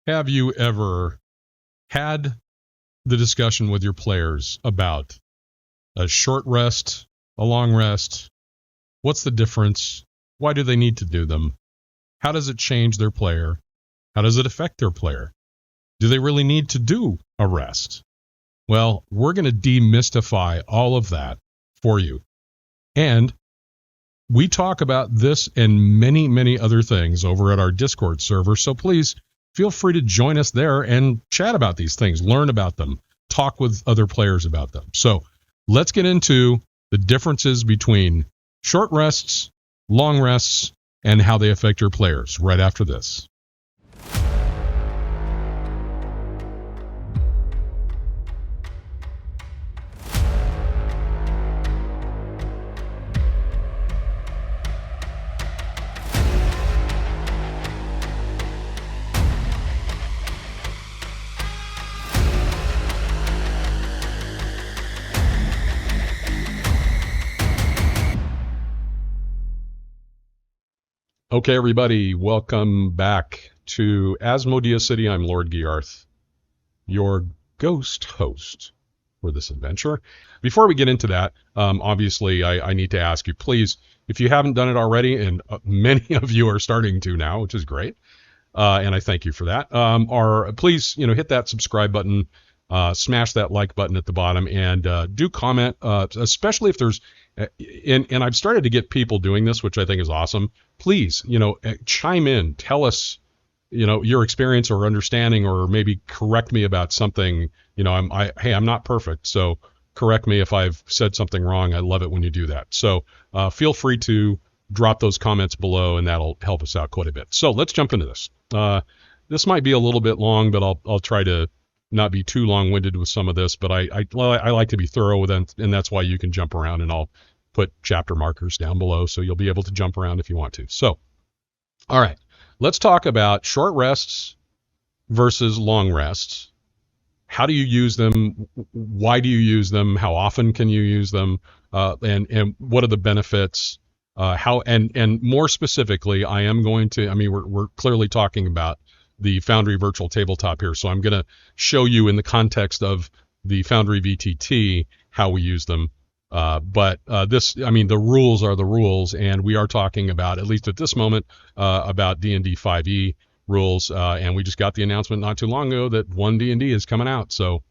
Have you ever had the discussion with your players about a short rest, a long rest? What's the difference? Why do they need to do them? How does it change their player? How does it affect their player? Do they really need to do a rest? Well, we're going to demystify all of that for you. And we talk about this and many, many other things over at our Discord server. So please feel free to join us there and chat about these things, learn about them, talk with other players about them. So let's get into the differences between short rests, long rests, and how they affect your players right after this. Okay, everybody, welcome back to Asmodeah City. I'm Lord Giarth, your ghost host for this adventure. Before we get into that, obviously, I need to ask you, please, if you haven't done it already, and many of you are starting to now, which is great, and I thank you for that, please, hit that subscribe button, smash that like button at the bottom, and do comment, especially if there's and I've started to get people doing this, which I think is awesome. Please, chime in, tell us, your experience or understanding, or maybe correct me about something. Hey, I'm not perfect, so correct me if I've said something wrong. I love it when you do that. So feel free to drop those comments below, and that'll help us out quite a bit. So let's jump into this. This might be a little bit long, but I'll try to not be too long-winded with some of this, but I like to be thorough with it, and that's why you can jump around, and I'll put chapter markers down below so you'll be able to jump around if you want to. So, all right, let's talk about short rests versus long rests. How do you use them? Why do you use them? How often can you use them? And what are the benefits? And more specifically, we're clearly talking about the Foundry virtual tabletop here. So I'm going to show you in the context of the Foundry VTT how we use them. But the rules are the rules, and we are talking about, at least at this moment, about D&D 5e rules. And we just got the announcement not too long ago that 1 D&D is coming out. So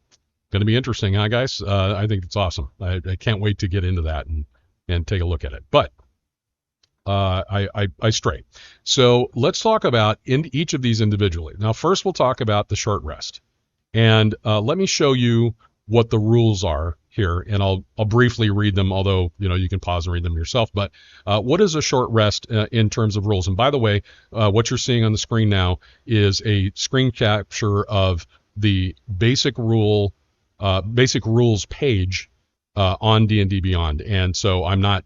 going to be interesting, huh, guys? I think it's awesome. I can't wait to get into that and take a look at it. But I stray. So let's talk about each of these individually. Now, first we'll talk about the short rest. And let me show you what the rules are here, and I'll briefly read them, although you can pause and read them yourself. But what is a short rest in terms of rules? And by the way, what you're seeing on the screen now is a screen capture of the basic rules page on D&D Beyond. And so I'm not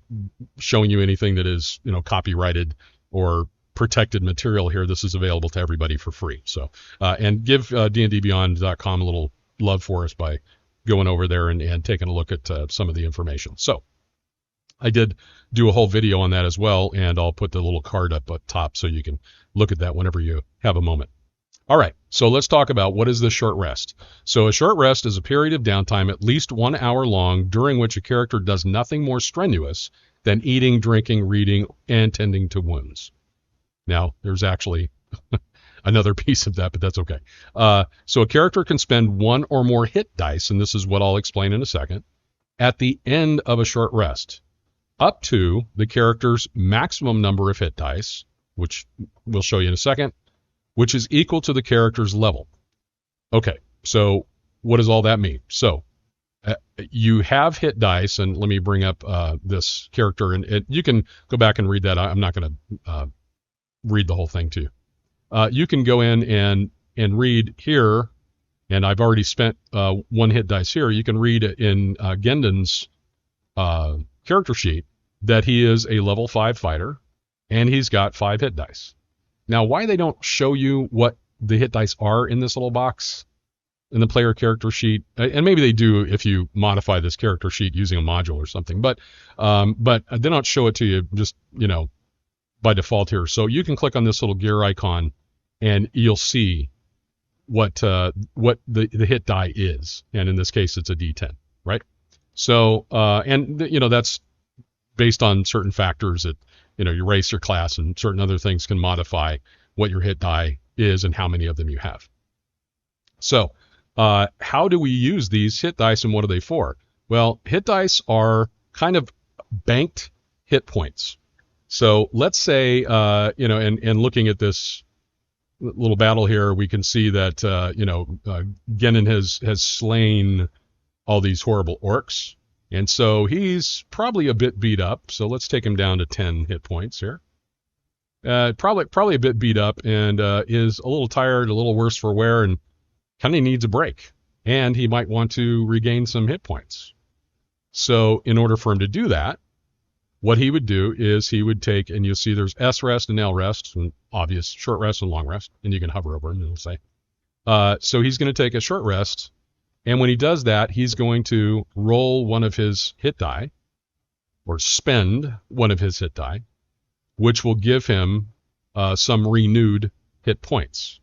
showing you anything that is copyrighted or protected material here. This is available to everybody for free. So and give dndbeyond.com a little love for us by going over there and taking a look at some of the information. So I did do a whole video on that as well, and I'll put the little card up top so you can look at that whenever you have a moment. All right, so let's talk about what is the short rest. So a short rest is a period of downtime at least 1 hour long during which a character does nothing more strenuous than eating, drinking, reading, and tending to wounds. Now, there's actually another piece of that, but that's okay. So a character can spend 1 or more hit dice, and this is what I'll explain in a second, at the end of a short rest, up to the character's maximum number of hit dice, which we'll show you in a second, which is equal to the character's level. Okay, so what does all that mean? So you have hit dice, and let me bring up this character, and you can go back and read that. I'm not going to read the whole thing to you. You can go in and read here, and I've already spent 1 hit dice here. You can read in Gendon's character sheet that he is a level 5 fighter, and he's got 5 hit dice. Now, why they don't show you what the hit dice are in this little box in the player character sheet, and maybe they do if you modify this character sheet using a module or something, but they don't show it to you just, by default here. So you can click on this little gear icon, and you'll see the hit die is, and in this case it's a D10, right? So that's based on certain factors that your race, your class, and certain other things can modify what your hit die is and how many of them you have. So how do we use these hit dice, and what are they for? Well, hit dice are kind of banked hit points. So let's say, and looking at this little battle here, we can see that, Gennin has slain all these horrible orcs. And so he's probably a bit beat up. So let's take him down to 10 hit points here. Probably a bit beat up, and is a little tired, a little worse for wear, and kind of needs a break. And he might want to regain some hit points. So in order for him to do that, what he would do is he would take, and you'll see there's S.Rest and L.Rest, and obvious short rest and long rest, and you can hover over him and it'll say. So he's going to take a short rest, and when he does that, he's going to roll one of his hit die, or spend one of his hit die, which will give him some renewed hit points.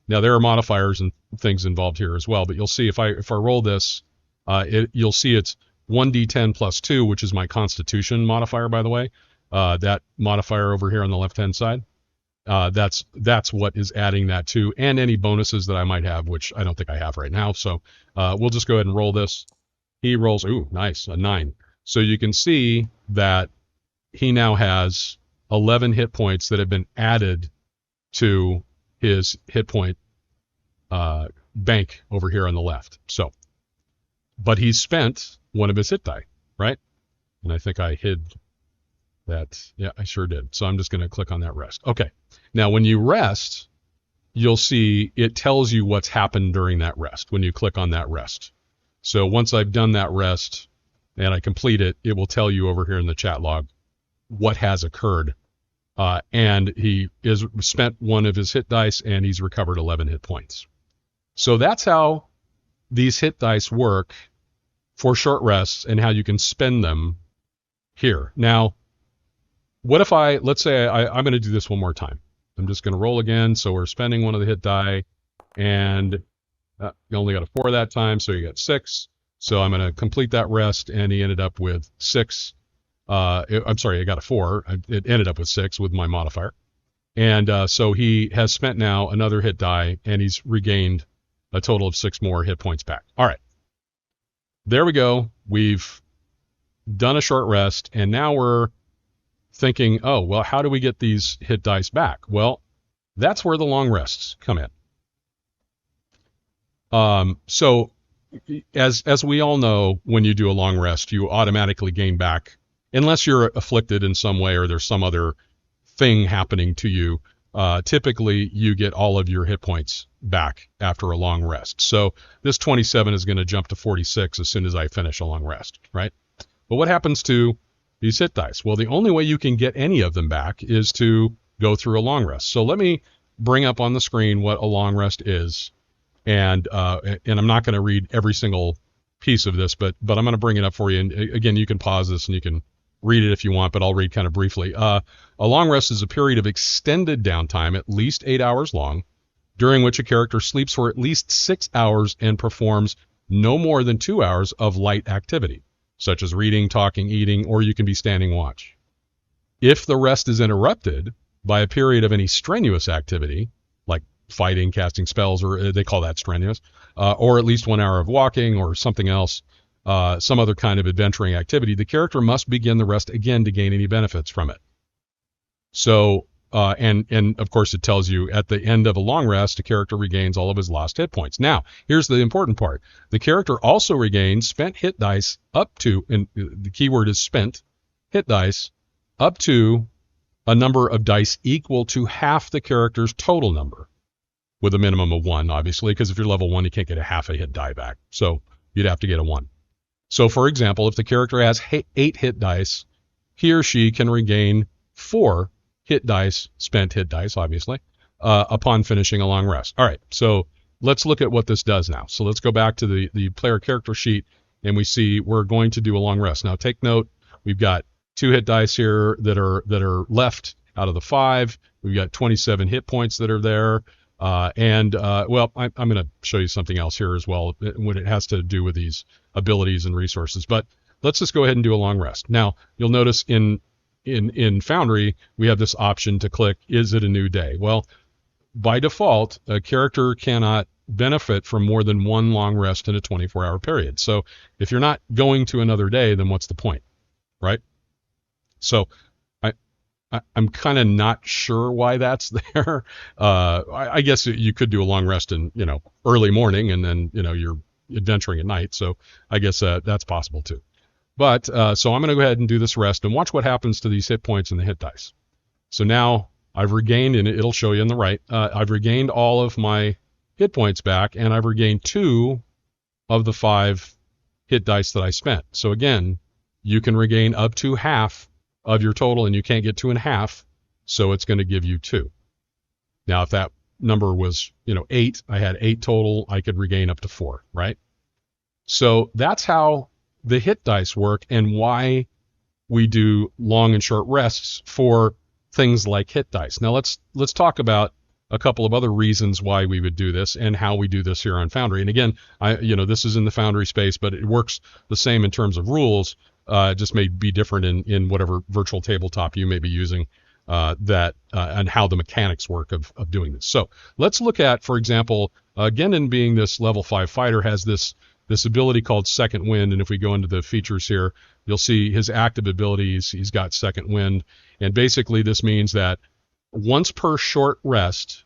Now there are modifiers and things involved here as well, but you'll see if I roll this, you'll see it's 1d10 plus 2, which is my Constitution modifier, by the way. That modifier over here on the left-hand side. That's what is adding that to, and any bonuses that I might have, which I don't think I have right now. So we'll just go ahead and roll this. He rolls, ooh, nice, a 9. So you can see that he now has 11 hit points that have been added to his hit point bank over here on the left. So, but he's spent one of his hit die, right? And I think I hid that. Yeah, I sure did. So I'm just going to click on that rest. Okay. Now, when you rest, you'll see it tells you what's happened during that rest when you click on that rest. So once I've done that rest and I complete it, it will tell you over here in the chat log what has occurred. And he is spent one of his hit dice, and he's recovered 11 hit points. So that's how these hit dice work for short rests, and how you can spend them here. Now, what if let's say I'm going to do this one more time. I'm just going to roll again. So we're spending one of the hit die, and you only got a 4 that time, so you got 6. So I'm going to complete that rest, and he ended up with 6. I'm sorry, I got a 4. It ended up with 6 with my modifier. And so he has spent now another hit die, and he's regained a total of 6 more hit points back. All right. There we go. We've done a short rest, and now we're thinking, oh, well, how do we get these hit dice back? Well, that's where the long rests come in. So as we all know, when you do a long rest, you automatically gain back, unless you're afflicted in some way or there's some other thing happening to you. Typically, you get all of your hit points back after a long rest. So this 27 is going to jump to 46 as soon as I finish a long rest, right? But what happens to these hit dice? Well, the only way you can get any of them back is to go through a long rest. So let me bring up on the screen what a long rest is. And I'm not going to read every single piece of this, but I'm going to bring it up for you. And again, you can pause this and you can read it if you want, but I'll read kind of briefly. A long rest is a period of extended downtime, at least 8 hours long, during which a character sleeps for at least 6 hours and performs no more than 2 hours of light activity, such as reading, talking, eating, or you can be standing watch. If the rest is interrupted by a period of any strenuous activity, like fighting, casting spells, or they call that strenuous, or at least 1 hour of walking or something else, some other kind of adventuring activity, the character must begin the rest again to gain any benefits from it. So, and of course it tells you at the end of a long rest, a character regains all of his lost hit points. Now, here's the important part. The character also regains spent hit dice up to, and the keyword is spent, hit dice, up to a number of dice equal to half the character's total number, with a minimum of 1, obviously, because if you're level 1, you can't get a half a hit die back. So you'd have to get a 1. So, for example, if the character has 8 hit dice, he or she can regain 4 hit dice, spent hit dice, obviously, upon finishing a long rest. All right, so let's look at what this does now. So let's go back to the player character sheet, and we see we're going to do a long rest. Now, take note, we've got 2 hit dice here that are left out of the 5. We've got 27 hit points that are there. Well, I'm going to show you something else here as well when it has to do with these abilities and resources. But let's just go ahead and do a long rest. Now, you'll notice in Foundry, we have this option to click, is it a new day? Well, by default, a character cannot benefit from more than one long rest in a 24-hour period. So if you're not going to another day, then what's the point, right? So I'm kind of not sure why that's there. I guess you could do a long rest in, early morning, and then, you're adventuring at night. So I guess that's possible too. But so I'm going to go ahead and do this rest and watch what happens to these hit points and the hit dice. So now I've regained, and it'll show you on the right, I've regained all of my hit points back, and I've regained 2 of the 5 hit dice that I spent. So again, you can regain up to half of your total, and you can't get 2.5, so it's going to give you 2. Now, if that number was, 8, I had 8 total, I could regain up to 4, right? So that's how the hit dice work, and why we do long and short rests for things like hit dice. Now let's talk about a couple of other reasons why we would do this and how we do this here on Foundry. And again, this is in the Foundry space, but it works the same in terms of rules. It just may be different in whatever virtual tabletop you may be using, and how the mechanics work of doing this. So let's look at, for example, Gendon, being this level 5 fighter, has this ability called Second Wind. And if we go into the features here, you'll see his active abilities. He's got Second Wind. And basically this means that once per short rest,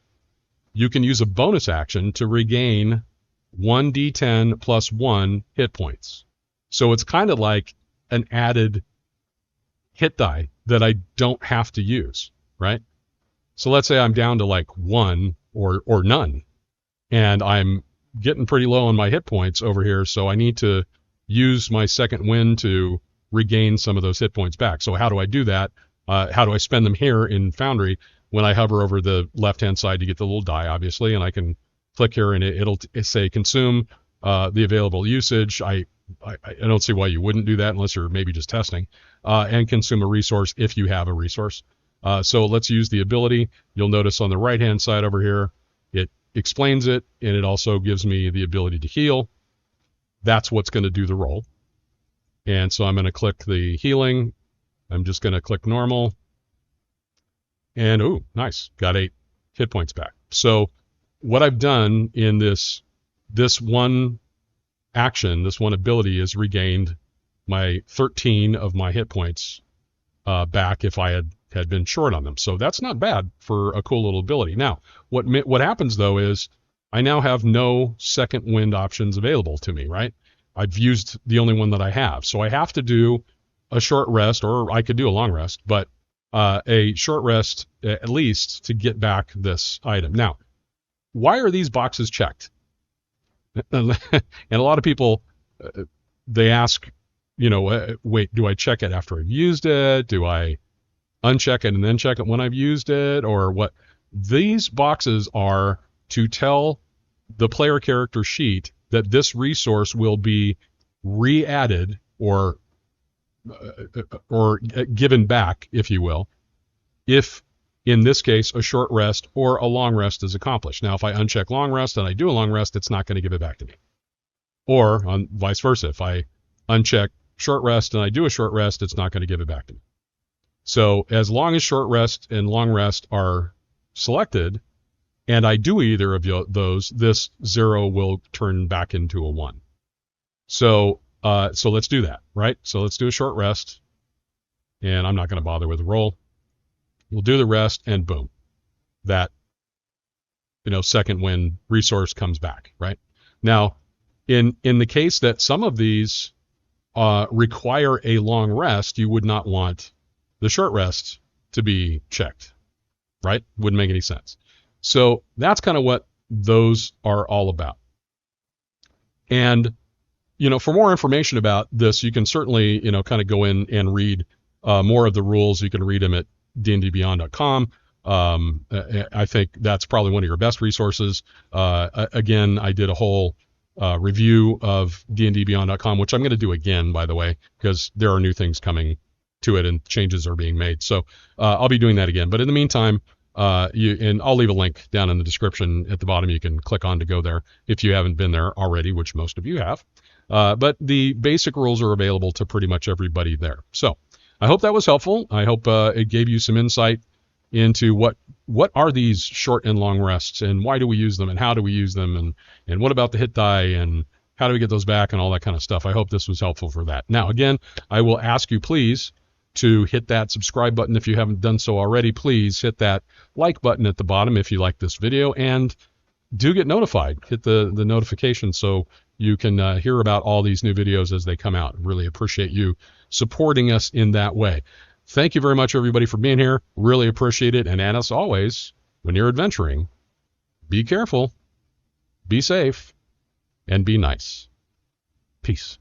you can use a bonus action to regain 1d10 plus 1 hit points. So it's kind of like an added hit die that I don't have to use, right? So let's say I'm down to like 1 or none, and I'm getting pretty low on my hit points over here, so I need to use my Second Wind to regain some of those hit points back. So how do I do that? How do I spend them here in Foundry? When I hover over the left-hand side to get the little die, obviously, and I can click here, and it'll say consume the available usage. I don't see why you wouldn't do that unless you're maybe just testing, and consume a resource if you have a resource. So let's use the ability. You'll notice on the right-hand side over here, it explains it, and it also gives me the ability to heal. That's what's going to do the roll. And so I'm going to click the healing. I'm just going to click normal. And, ooh, nice. Got 8 hit points back. So what I've done in this one action, this one ability, is regained my 13 of my hit points back if I had been short on them. So that's not bad for a cool little ability. Now, what happens, though, is I now have no Second Wind options available to me, right? I've used the only one that I have. So I have to do a short rest, or I could do a long rest, but a short rest at least to get back this item. Now, why are these boxes checked? And a lot of people, they ask, wait, do I check it after I've used it? Do I uncheck it and then check it when I've used it, or what? These boxes are to tell the player character sheet that this resource will be re-added or given back, if you will, if in this case a short rest or a long rest is accomplished. Now, if I uncheck long rest and I do a long rest, it's not going to give it back to me. Or vice versa, if I uncheck short rest and I do a short rest, it's not going to give it back to me. So as long as short rest and long rest are selected, and I do either of those, this 0 will turn back into a 1. So let's do that, right? So let's do a short rest, and I'm not going to bother with a roll. We'll do the rest, and boom, that Second Wind resource comes back, right? Now, in the case that some of these require a long rest, you would not want the short rest to be checked, right? Wouldn't make any sense. So that's kind of what those are all about. And for more information about this, you can certainly kind of go in and read more of the rules. You can read them at dndbeyond.com. I think that's probably one of your best resources. Again, I did a whole review of dndbeyond.com, which I'm going to do again, by the way, because there are new things coming to it and changes are being made. So I'll be doing that again. But in the meantime, And I'll leave a link down in the description at the bottom. You can click on to go there if you haven't been there already, which most of you have. But the basic rules are available to pretty much everybody there. So I hope that was helpful. I hope it gave you some insight into what are these short and long rests, and why do we use them, and how do we use them, and what about the hit die, and how do we get those back, and all that kind of stuff. I hope this was helpful for that. Now, again, I will ask you, please, to hit that subscribe button if you haven't done so already. Please hit that like button at the bottom if you like this video, and do get notified. Hit the notification so you can hear about all these new videos as they come out. Really appreciate you supporting us in that way. Thank you very much, everybody, for being here. Really appreciate it. And as always, when you're adventuring, be careful, be safe, and be nice. Peace.